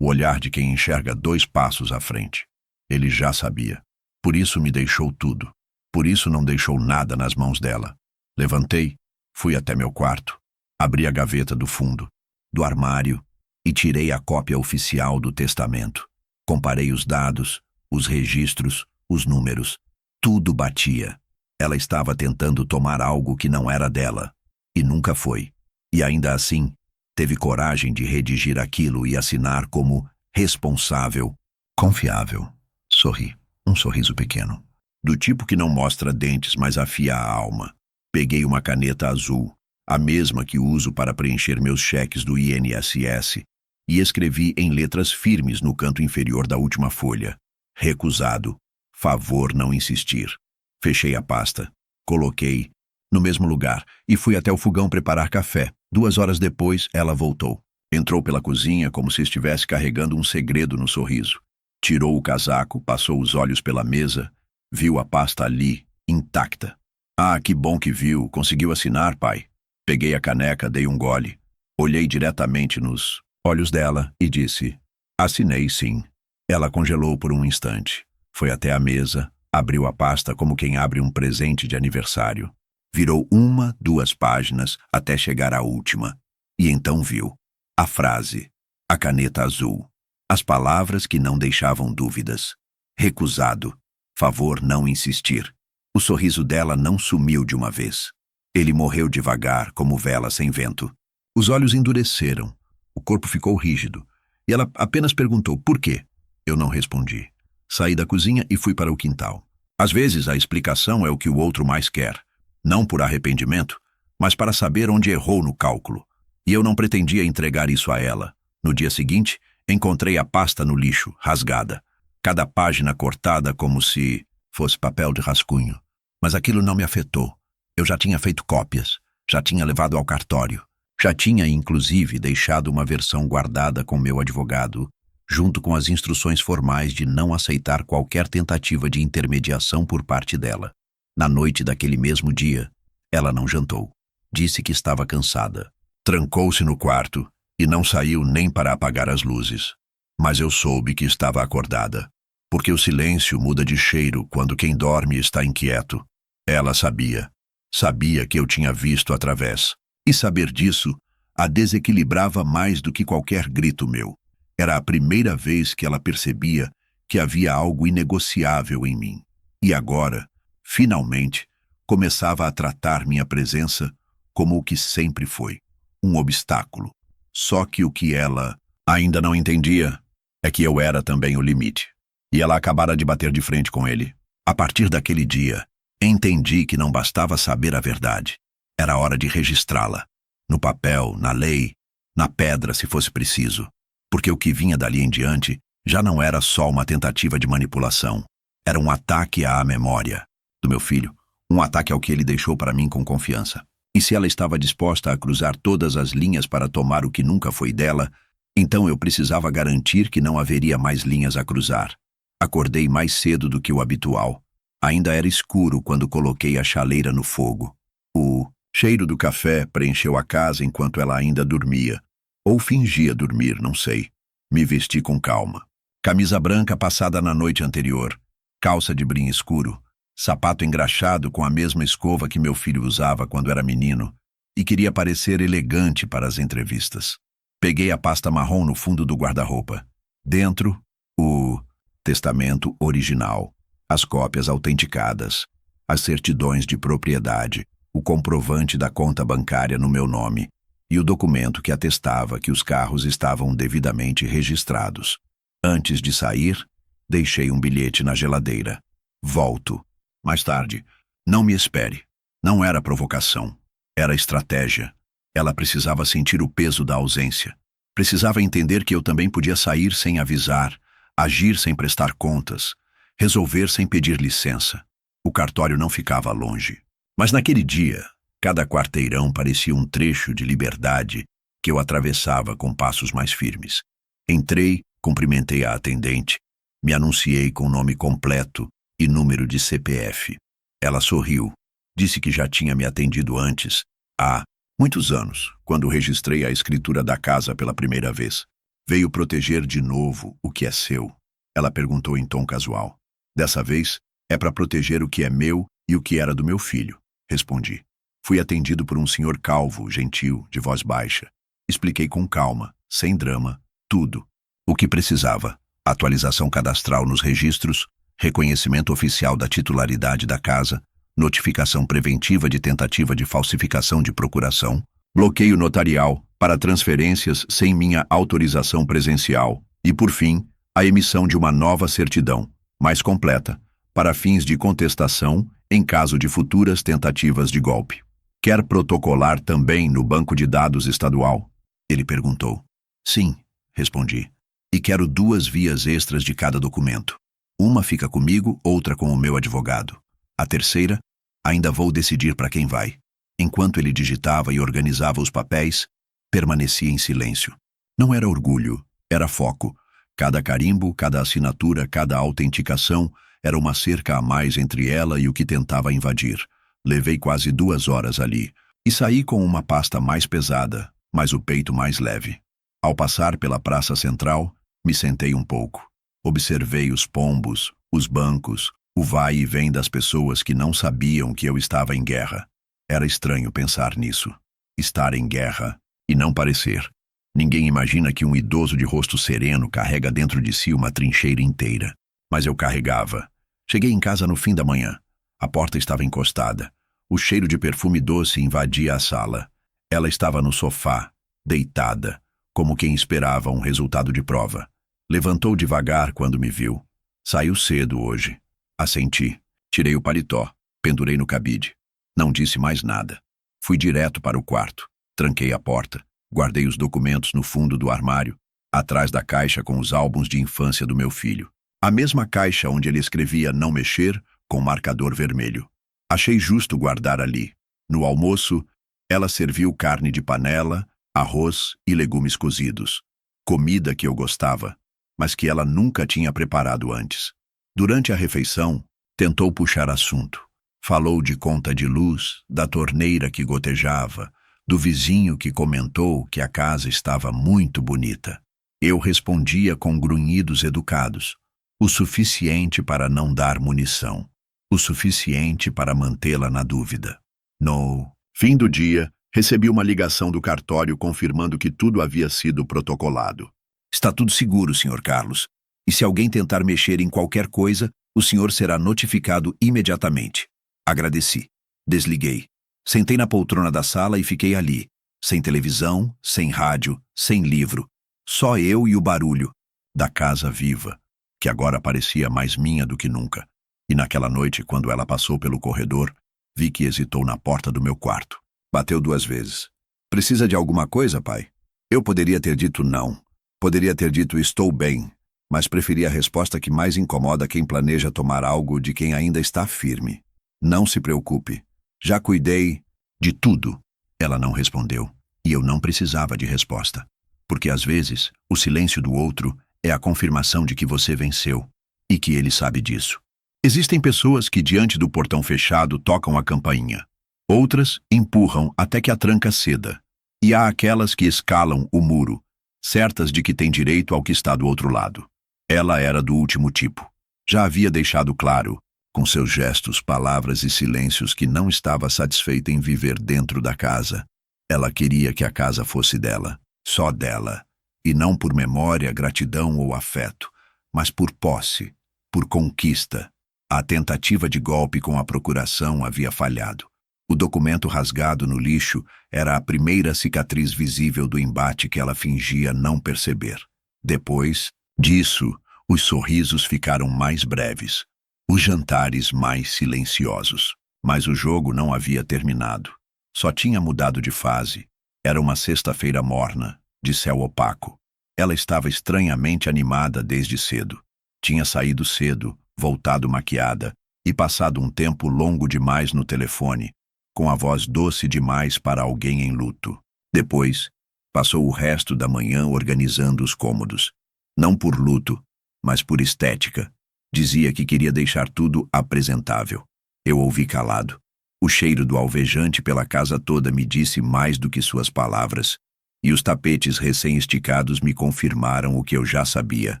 o olhar de quem enxerga 2 passos à frente. Ele já sabia. Por isso me deixou tudo. Por isso não deixou nada nas mãos dela. Levantei, fui até meu quarto, abri a gaveta do fundo, do armário, e tirei a cópia oficial do testamento. Comparei os dados, os registros, os números. Tudo batia. Ela estava tentando tomar algo que não era dela. E nunca foi. E ainda assim, teve coragem de redigir aquilo e assinar como responsável, confiável. Sorri. Um sorriso pequeno. Do tipo que não mostra dentes, mas afia a alma. Peguei uma caneta azul, a mesma que uso para preencher meus cheques do INSS, e escrevi em letras firmes no canto inferior da última folha: recusado. Favor não insistir. Fechei a pasta. Coloquei no mesmo lugar e fui até o fogão preparar café. 2 horas depois, ela voltou. Entrou pela cozinha como se estivesse carregando um segredo no sorriso. Tirou o casaco, passou os olhos pela mesa, viu a pasta ali, intacta. Ah, que bom que viu. Conseguiu assinar, pai? Peguei a caneca, dei um gole. Olhei diretamente nos olhos dela e disse: assinei, sim. Ela congelou por um instante. Foi até a mesa, abriu a pasta como quem abre um presente de aniversário. Virou 1, 2 páginas até chegar à última. E então viu a frase, a caneta azul, as palavras que não deixavam dúvidas. Recusado. Favor não insistir. O sorriso dela não sumiu de uma vez. Ele morreu devagar, como vela sem vento. Os olhos endureceram. O corpo ficou rígido. E ela apenas perguntou por quê. Eu não respondi. Saí da cozinha e fui para o quintal. Às vezes a explicação é o que o outro mais quer. Não por arrependimento, mas para saber onde errou no cálculo. E eu não pretendia entregar isso a ela. No dia seguinte, encontrei a pasta no lixo, rasgada. Cada página cortada como se fosse papel de rascunho. Mas aquilo não me afetou. Eu já tinha feito cópias, já tinha levado ao cartório. Já tinha, inclusive, deixado uma versão guardada com meu advogado, junto com as instruções formais de não aceitar qualquer tentativa de intermediação por parte dela. Na noite daquele mesmo dia, ela não jantou. Disse que estava cansada. Trancou-se no quarto e não saiu nem para apagar as luzes. Mas eu soube que estava acordada, porque o silêncio muda de cheiro quando quem dorme está inquieto. Ela sabia. Sabia que eu tinha visto através. E saber disso a desequilibrava mais do que qualquer grito meu. Era a primeira vez que ela percebia que havia algo inegociável em mim. E agora, finalmente, começava a tratar minha presença como o que sempre foi, um obstáculo. Só que o que ela ainda não entendia é que eu era também o limite. E ela acabara de bater de frente com ele. A partir daquele dia, entendi que não bastava saber a verdade. Era hora de registrá-la. No papel, na lei, na pedra, se fosse preciso. Porque o que vinha dali em diante já não era só uma tentativa de manipulação. Era um ataque à memória do meu filho. Um ataque ao que ele deixou para mim com confiança. E se ela estava disposta a cruzar todas as linhas para tomar o que nunca foi dela, então eu precisava garantir que não haveria mais linhas a cruzar. Acordei mais cedo do que o habitual. Ainda era escuro quando coloquei a chaleira no fogo. O cheiro do café preencheu a casa enquanto ela ainda dormia. Ou fingia dormir, não sei. Me vesti com calma. Camisa branca passada na noite anterior, calça de brim escuro, sapato engraxado com a mesma escova que meu filho usava quando era menino, e queria parecer elegante para as entrevistas. Peguei a pasta marrom no fundo do guarda-roupa. Dentro, o testamento original, as cópias autenticadas, as certidões de propriedade, o comprovante da conta bancária no meu nome e o documento que atestava que os carros estavam devidamente registrados. Antes de sair, deixei um bilhete na geladeira. Volto. Mais tarde. Não me espere. Não era provocação. Era estratégia. Ela precisava sentir o peso da ausência. Precisava entender que eu também podia sair sem avisar, agir sem prestar contas, resolver sem pedir licença. O cartório não ficava longe. Mas naquele dia, cada quarteirão parecia um trecho de liberdade que eu atravessava com passos mais firmes. Entrei, cumprimentei a atendente, me anunciei com nome completo e número de CPF. Ela sorriu, disse que já tinha me atendido antes, há muitos anos, quando registrei a escritura da casa pela primeira vez. Veio proteger de novo o que é seu? Ela perguntou em tom casual. Dessa vez, é para proteger o que é meu e o que era do meu filho, respondi. Fui atendido por um senhor calvo, gentil, de voz baixa. Expliquei com calma, sem drama, tudo. O que precisava: atualização cadastral nos registros, reconhecimento oficial da titularidade da casa, notificação preventiva de tentativa de falsificação de procuração, bloqueio notarial para transferências sem minha autorização presencial e, por fim, a emissão de uma nova certidão, mais completa, para fins de contestação em caso de futuras tentativas de golpe. Quer protocolar também no banco de dados estadual? Ele perguntou. Sim, respondi. E quero 2 vias extras de cada documento. Uma fica comigo, outra com o meu advogado. A terceira, ainda vou decidir para quem vai. Enquanto ele digitava e organizava os papéis, permanecia em silêncio. Não era orgulho, era foco. Cada carimbo, cada assinatura, cada autenticação era uma cerca a mais entre ela e o que tentava invadir. Levei quase 2 horas ali e saí com uma pasta mais pesada, mas o peito mais leve. Ao passar pela praça central, me sentei um pouco. Observei os pombos, os bancos, o vai e vem das pessoas que não sabiam que eu estava em guerra. Era estranho pensar nisso. Estar em guerra e não parecer. Ninguém imagina que um idoso de rosto sereno carrega dentro de si uma trincheira inteira. Mas eu carregava. Cheguei em casa no fim da manhã. A porta estava encostada. O cheiro de perfume doce invadia a sala. Ela estava no sofá, deitada, como quem esperava um resultado de prova. Levantou devagar quando me viu. Saiu cedo hoje. Assenti. Tirei o paletó. Pendurei no cabide. Não disse mais nada. Fui direto para o quarto. Tranquei a porta. Guardei os documentos no fundo do armário, atrás da caixa com os álbuns de infância do meu filho. A mesma caixa onde ele escrevia não mexer, com marcador vermelho. Achei justo guardar ali. No almoço, ela serviu carne de panela, arroz e legumes cozidos. Comida que eu gostava, mas que ela nunca tinha preparado antes. Durante a refeição, tentou puxar assunto. Falou de conta de luz, da torneira que gotejava, do vizinho que comentou que a casa estava muito bonita. Eu respondia com grunhidos educados, o suficiente para não dar munição, o suficiente para mantê-la na dúvida. No fim do dia, recebi uma ligação do cartório confirmando que tudo havia sido protocolado. Está tudo seguro, Sr. Carlos, e se alguém tentar mexer em qualquer coisa, o senhor será notificado imediatamente. Agradeci. Desliguei. Sentei na poltrona da sala e fiquei ali, sem televisão, sem rádio, sem livro. Só eu e o barulho da casa viva, que agora parecia mais minha do que nunca. E naquela noite, quando ela passou pelo corredor, vi que hesitou na porta do meu quarto. Bateu 2 vezes. Precisa de alguma coisa, pai? Eu poderia ter dito não. Poderia ter dito estou bem, mas preferi a resposta que mais incomoda quem planeja tomar algo de quem ainda está firme. Não se preocupe. Já cuidei de tudo. Ela não respondeu, e eu não precisava de resposta. Porque às vezes, o silêncio do outro é a confirmação de que você venceu, e que ele sabe disso. Existem pessoas que diante do portão fechado tocam a campainha. Outras empurram até que a tranca ceda. E há aquelas que escalam o muro, certas de que têm direito ao que está do outro lado. Ela era do último tipo. Já havia deixado claro, com seus gestos, palavras e silêncios, que não estava satisfeita em viver dentro da casa. Ela queria que a casa fosse dela, só dela, e não por memória, gratidão ou afeto, mas por posse, por conquista. A tentativa de golpe com a procuração havia falhado. O documento rasgado no lixo era a primeira cicatriz visível do embate que ela fingia não perceber. Depois disso, os sorrisos ficaram mais breves. Os jantares mais silenciosos. Mas o jogo não havia terminado. Só tinha mudado de fase. Era uma sexta-feira morna, de céu opaco. Ela estava estranhamente animada desde cedo. Tinha saído cedo, voltado maquiada, e passado um tempo longo demais no telefone, com a voz doce demais para alguém em luto. Depois, passou o resto da manhã organizando os cômodos. Não por luto, mas por estética. Dizia que queria deixar tudo apresentável. Eu ouvi calado. O cheiro do alvejante pela casa toda me disse mais do que suas palavras. e os tapetes recém-esticados me confirmaram o que eu já sabia.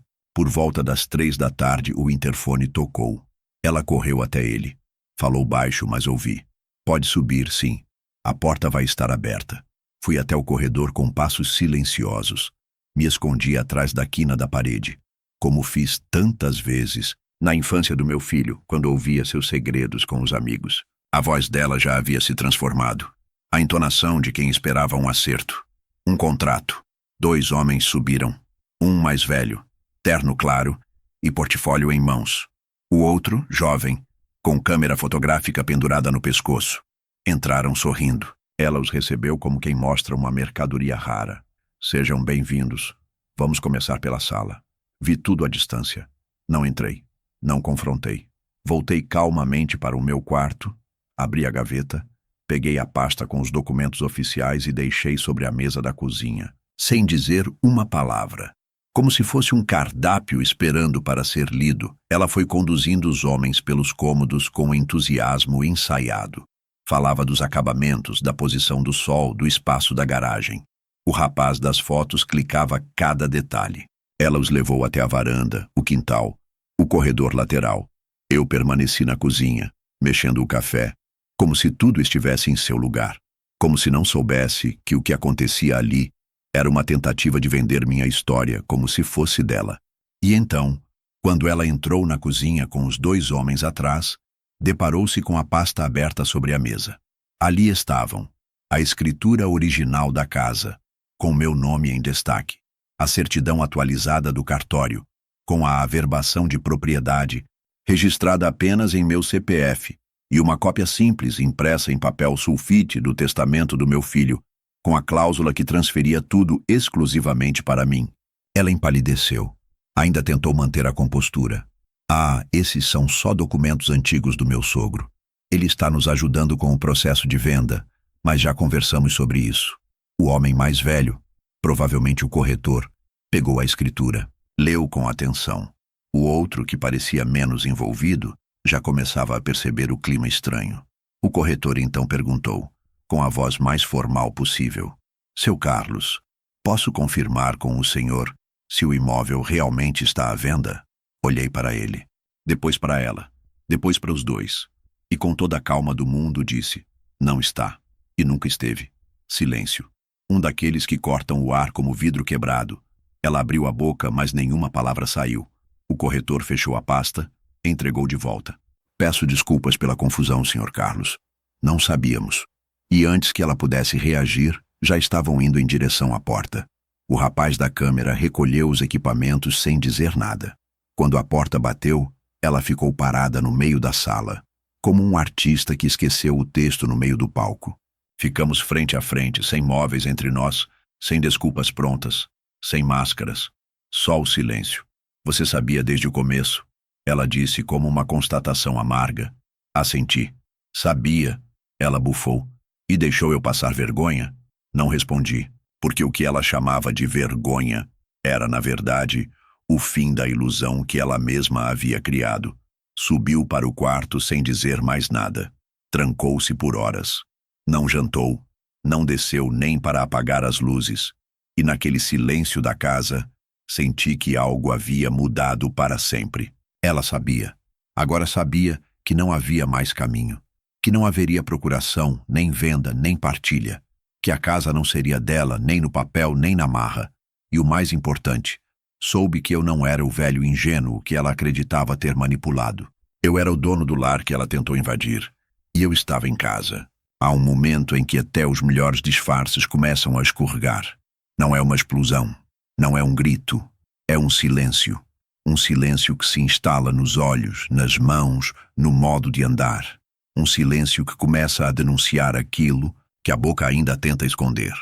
Por volta das 3 da tarde, o interfone tocou. Ela correu até ele. Falou baixo, mas ouvi. Pode subir, sim. A porta vai estar aberta. Fui até o corredor com passos silenciosos. Me escondi atrás da quina da parede, como fiz tantas vezes na infância do meu filho, quando ouvia seus segredos com os amigos. A voz dela já havia se transformado. A entonação de quem esperava um acerto. Um contrato. 2 homens subiram. Um mais velho, terno claro e portfólio em mãos. O outro, jovem, com câmera fotográfica pendurada no pescoço. Entraram sorrindo. Ela os recebeu como quem mostra uma mercadoria rara. Sejam bem-vindos. Vamos começar pela sala. Vi tudo à distância. Não entrei. Não confrontei. Voltei calmamente para o meu quarto, abri a gaveta, peguei a pasta com os documentos oficiais e deixei sobre a mesa da cozinha, sem dizer uma palavra. Como se fosse um cardápio esperando para ser lido, ela foi conduzindo os homens pelos cômodos com entusiasmo ensaiado. Falava dos acabamentos, da posição do sol, do espaço da garagem. O rapaz das fotos clicava cada detalhe. Ela os levou até a varanda, o quintal, o corredor lateral. Eu permaneci na cozinha, mexendo o café, como se tudo estivesse em seu lugar. Como se não soubesse que o que acontecia ali era uma tentativa de vender minha história como se fosse dela. E então, quando ela entrou na cozinha com os 2 homens atrás, deparou-se com a pasta aberta sobre a mesa. Ali estavam a escritura original da casa, com meu nome em destaque, a certidão atualizada do cartório, com a averbação de propriedade, registrada apenas em meu CPF, e uma cópia simples impressa em papel sulfite do testamento do meu filho, com a cláusula que transferia tudo exclusivamente para mim. Ela empalideceu. Ainda tentou manter a compostura. Ah, esses são só documentos antigos do meu sogro. Ele está nos ajudando com o processo de venda, mas já conversamos sobre isso. O homem mais velho, provavelmente o corretor, pegou a escritura, leu com atenção. O outro, que parecia menos envolvido, já começava a perceber o clima estranho. O corretor então perguntou, com a voz mais formal possível: Seu Carlos, posso confirmar com o senhor se o imóvel realmente está à venda? Olhei para ele, depois para ela, depois para os 2, e com toda a calma do mundo disse: Não está, e nunca esteve. Silêncio. Um daqueles que cortam o ar como vidro quebrado. Ela abriu a boca, mas nenhuma palavra saiu. O corretor fechou a pasta, entregou de volta. Peço desculpas pela confusão, Sr. Carlos. Não sabíamos. E antes que ela pudesse reagir, já estavam indo em direção à porta. O rapaz da câmera recolheu os equipamentos sem dizer nada. Quando a porta bateu, ela ficou parada no meio da sala, como um artista que esqueceu o texto no meio do palco. Ficamos frente a frente, sem móveis entre nós, sem desculpas prontas, sem máscaras. Só o silêncio. Você sabia desde o começo? Ela disse como uma constatação amarga. Assenti. Sabia. Ela bufou. E deixou eu passar vergonha? Não respondi, porque o que ela chamava de vergonha era, na verdade, o fim da ilusão que ela mesma havia criado. Subiu para o quarto sem dizer mais nada. Trancou-se por horas. Não jantou. Não desceu nem para apagar as luzes. E naquele silêncio da casa, senti que algo havia mudado para sempre. Ela sabia. Agora sabia que não havia mais caminho. Que não haveria procuração, nem venda, nem partilha. Que a casa não seria dela, nem no papel, nem na marra. E o mais importante, soube que eu não era o velho ingênuo que ela acreditava ter manipulado. Eu era o dono do lar que ela tentou invadir. E eu estava em casa. Há um momento em que até os melhores disfarces começam a escorregar. Não é uma explosão. Não é um grito. É um silêncio. Um silêncio que se instala nos olhos, nas mãos, no modo de andar. Um silêncio que começa a denunciar aquilo que a boca ainda tenta esconder.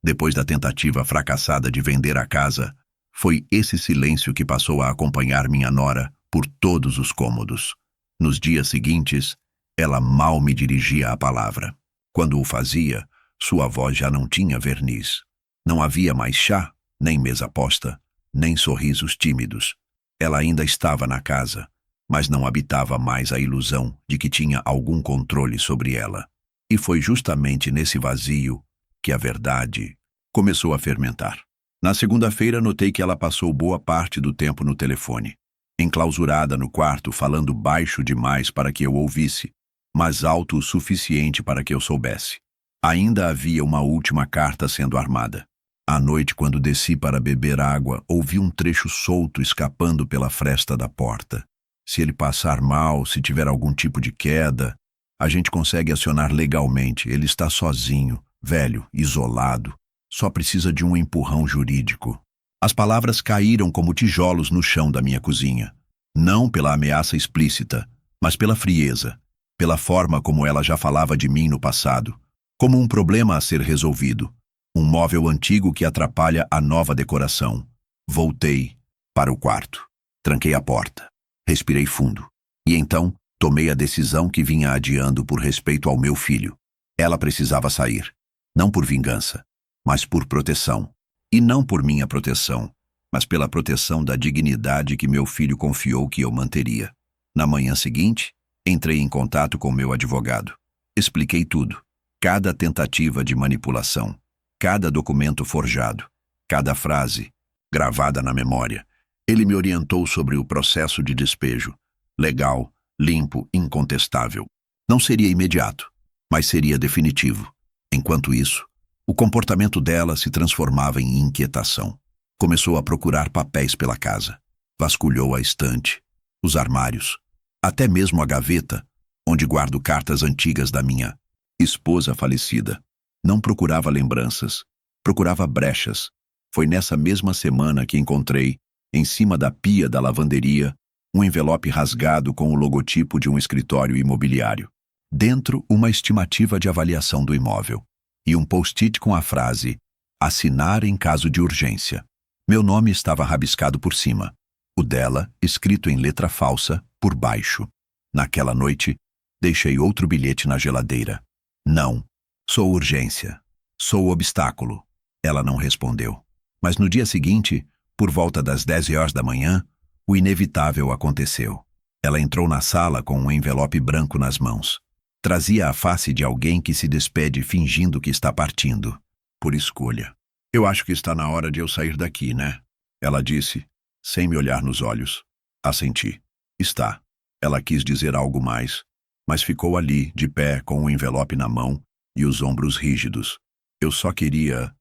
Depois da tentativa fracassada de vender a casa, foi esse silêncio que passou a acompanhar minha nora por todos os cômodos. Nos dias seguintes, ela mal me dirigia a palavra. Quando o fazia, sua voz já não tinha verniz. Não havia mais chá, nem mesa posta, nem sorrisos tímidos. Ela ainda estava na casa, mas não habitava mais a ilusão de que tinha algum controle sobre ela. E foi justamente nesse vazio que a verdade Começou a fermentar. Na segunda-feira, notei que ela passou boa parte do tempo no telefone, enclausurada no quarto, falando baixo demais para que eu ouvisse, mas alto o suficiente para que eu soubesse. Ainda havia uma última carta sendo armada. À noite, quando desci para beber água, ouvi um trecho solto escapando pela fresta da porta. Se ele passar mal, se tiver algum tipo de queda, a gente consegue acionar legalmente. Ele está sozinho, velho, isolado. Só precisa de um empurrão jurídico. As palavras caíram como tijolos no chão da minha cozinha. Não pela ameaça explícita, mas pela frieza, pela forma como ela já falava de mim no passado, como um problema a ser resolvido. Um móvel antigo que atrapalha a nova decoração. Voltei para o quarto. Tranquei a porta. Respirei fundo. E então, tomei a decisão que vinha adiando por respeito ao meu filho. Ela precisava sair. Não por vingança, mas por proteção. E não por minha proteção, mas pela proteção da dignidade que meu filho confiou que eu manteria. Na manhã seguinte, entrei em contato com meu advogado. Expliquei tudo. Cada tentativa de manipulação. Cada documento forjado, cada frase, gravada na memória. Ele me orientou sobre o processo de despejo. Legal, limpo, incontestável. Não seria imediato, mas seria definitivo. Enquanto isso, o comportamento dela se transformava em inquietação. Começou a procurar papéis pela casa. Vasculhou a estante, os armários, até mesmo a gaveta, onde guardo cartas antigas da minha esposa falecida. Não procurava lembranças, procurava brechas. Foi nessa mesma semana que encontrei, em cima da pia da lavanderia, um envelope rasgado com o logotipo de um escritório imobiliário. Dentro, uma estimativa de avaliação do imóvel. E um post-it com a frase, assinar em caso de urgência. Meu nome estava rabiscado por cima. O dela, escrito em letra falsa, por baixo. Naquela noite, deixei outro bilhete na geladeira. Não. Sou urgência. Sou obstáculo. Ela não respondeu. Mas no dia seguinte, por volta das 10 horas da manhã, o inevitável aconteceu. Ela entrou na sala com um envelope branco nas mãos. Trazia a face de alguém que se despede fingindo que está partindo. Por escolha. Eu acho que está na hora de eu sair daqui, né? Ela disse, sem me olhar nos olhos. Assenti. Está. Ela quis dizer algo mais, mas ficou ali, de pé, com o envelope na mão, e os ombros rígidos. Eu só queria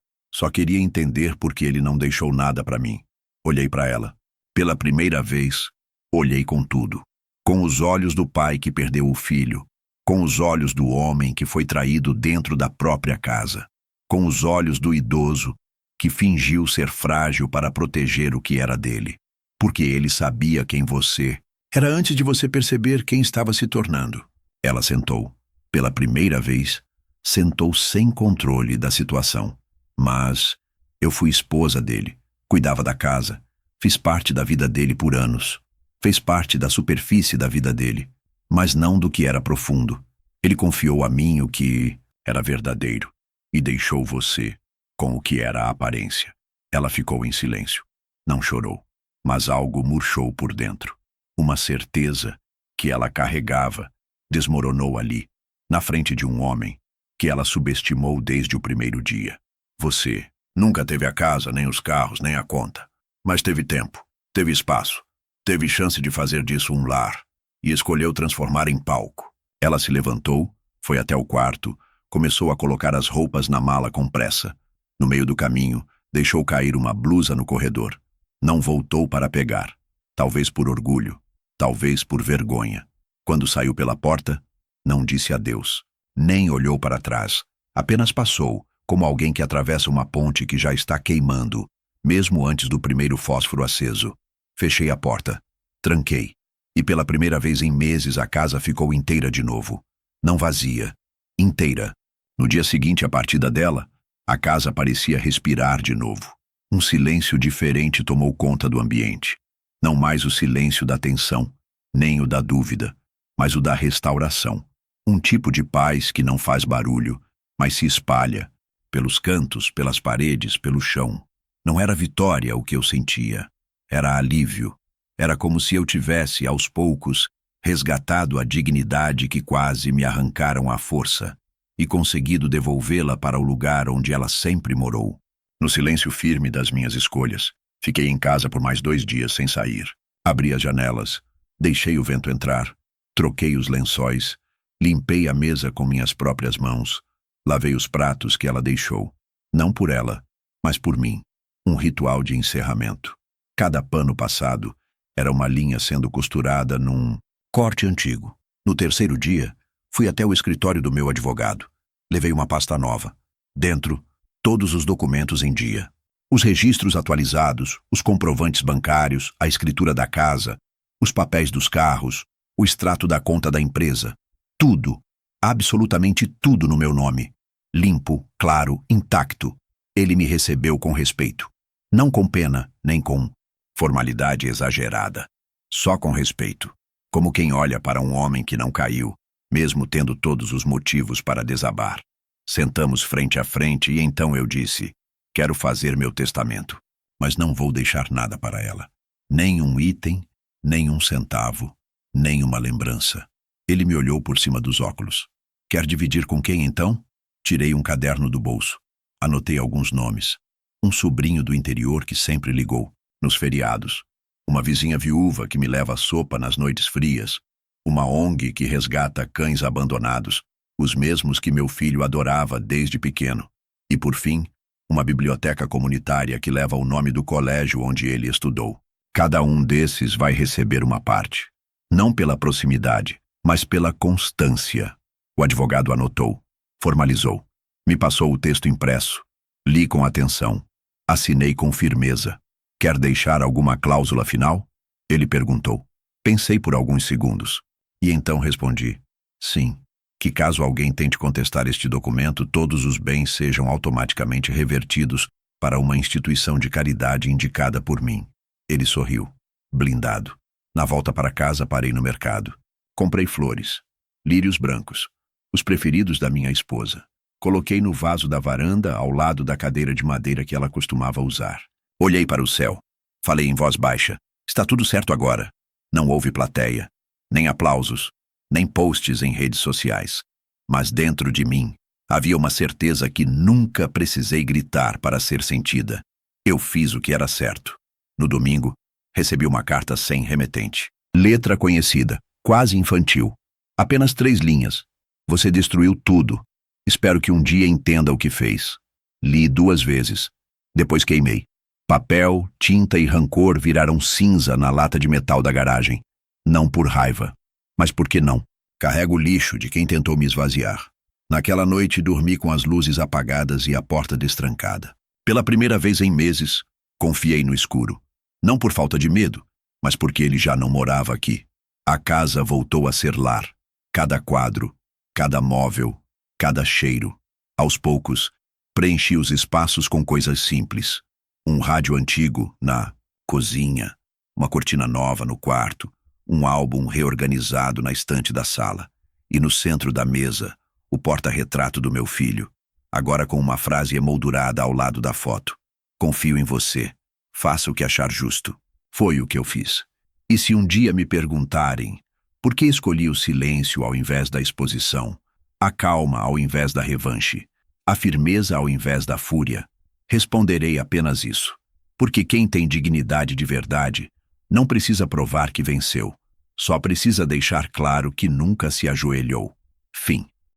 entender por que ele não deixou nada para mim. Olhei para ela. Pela primeira vez, olhei com tudo. Com os olhos do pai que perdeu o filho. Com os olhos do homem que foi traído dentro da própria casa. Com os olhos do idoso que fingiu ser frágil para proteger o que era dele. Porque ele sabia quem você era antes de você perceber quem estava se tornando. Ela sentou. Pela primeira vez, sentou sem controle da situação. Mas eu fui esposa dele, cuidava da casa, fiz parte da vida dele por anos. Fez parte da superfície da vida dele, mas não do que era profundo. Ele confiou a mim o que era verdadeiro e deixou você com o que era a aparência. Ela ficou em silêncio. Não chorou, mas algo murchou por dentro. Uma certeza que ela carregava desmoronou ali, na frente de um homem que ela subestimou desde o primeiro dia. Você nunca teve a casa, nem os carros, nem a conta, mas teve tempo, teve espaço, teve chance de fazer disso um lar e escolheu transformar em palco. Ela se levantou, foi até o quarto, começou a colocar as roupas na mala com pressa. No meio do caminho, deixou cair uma blusa no corredor. Não voltou para pegar. Talvez por orgulho, talvez por vergonha. Quando saiu pela porta, não disse adeus, nem olhou para trás. Apenas passou, como alguém que atravessa uma ponte que já está queimando, mesmo antes do primeiro fósforo aceso. Fechei a porta, tranquei, e pela primeira vez em meses a casa ficou inteira de novo. Não vazia, inteira. No dia seguinte à partida dela, a casa parecia respirar de novo. Um silêncio diferente tomou conta do ambiente. Não mais o silêncio da tensão, nem o da dúvida, mas o da restauração. Um tipo de paz que não faz barulho, mas se espalha, pelos cantos, pelas paredes, pelo chão. Não era vitória o que eu sentia, era alívio. Era como se eu tivesse, aos poucos, resgatado a dignidade que quase me arrancaram à força e conseguido devolvê-la para o lugar onde ela sempre morou. No silêncio firme das minhas escolhas, fiquei em casa por mais 2 dias sem sair. Abri as janelas, deixei o vento entrar, troquei os lençóis, limpei a mesa com minhas próprias mãos, lavei os pratos que ela deixou, não por ela, mas por mim. Um ritual de encerramento. Cada pano passado era uma linha sendo costurada num corte antigo. No terceiro dia, fui até o escritório do meu advogado. Levei uma pasta nova. Dentro, todos os documentos em dia. Os registros atualizados, os comprovantes bancários, a escritura da casa, os papéis dos carros, o extrato da conta da empresa. Tudo, absolutamente tudo no meu nome. Limpo, claro, intacto. Ele me recebeu com respeito. Não com pena, nem com formalidade exagerada. Só com respeito. Como quem olha para um homem que não caiu, mesmo tendo todos os motivos para desabar. Sentamos frente a frente e então eu disse: quero fazer meu testamento, mas não vou deixar nada para ela. Nem um item, nem um centavo, nem uma lembrança. Ele me olhou por cima dos óculos. Quer dividir com quem então? Tirei um caderno do bolso. Anotei alguns nomes. Um sobrinho do interior que sempre ligou, nos feriados. Uma vizinha viúva que me leva sopa nas noites frias. Uma ONG que resgata cães abandonados, os mesmos que meu filho adorava desde pequeno. E, por fim, uma biblioteca comunitária que leva o nome do colégio onde ele estudou. Cada um desses vai receber uma parte. Não pela proximidade, mas pela constância. O advogado anotou, formalizou, me passou o texto impresso. Li com atenção. Assinei com firmeza. Quer deixar alguma cláusula final? Ele perguntou. Pensei por alguns segundos. E então respondi: sim. Que caso alguém tente contestar este documento, todos os bens sejam automaticamente revertidos para uma instituição de caridade indicada por mim. Ele sorriu, blindado. Na volta para casa, parei no mercado. Comprei flores, lírios brancos, os preferidos da minha esposa. Coloquei no vaso da varanda, ao lado da cadeira de madeira que ela costumava usar. Olhei para o céu. Falei em voz baixa: está tudo certo agora. Não houve plateia, nem aplausos, nem posts em redes sociais. Mas dentro de mim havia uma certeza que nunca precisei gritar para ser sentida. Eu fiz o que era certo. No domingo, recebi uma carta sem remetente. Letra conhecida, quase infantil. Apenas 3 linhas. Você destruiu tudo. Espero que um dia entenda o que fez. Li 2 vezes. Depois queimei. Papel, tinta e rancor viraram cinza na lata de metal da garagem. Não por raiva, mas porque não. Carrego o lixo de quem tentou me esvaziar. Naquela noite dormi com as luzes apagadas e a porta destrancada. Pela primeira vez em meses, confiei no escuro. Não por falta de medo, mas porque ele já não morava aqui. A casa voltou a ser lar. Cada quadro, cada móvel, cada cheiro. Aos poucos, preenchi os espaços com coisas simples. Um rádio antigo na cozinha, uma cortina nova no quarto, um álbum reorganizado na estante da sala. E no centro da mesa, o porta-retrato do meu filho, agora com uma frase emoldurada ao lado da foto. Confio em você. Faça o que achar justo. Foi o que eu fiz. E se um dia me perguntarem por que escolhi o silêncio ao invés da exposição, a calma ao invés da revanche, a firmeza ao invés da fúria, responderei apenas isso. Porque quem tem dignidade de verdade não precisa provar que venceu, só precisa deixar claro que nunca se ajoelhou. Fim.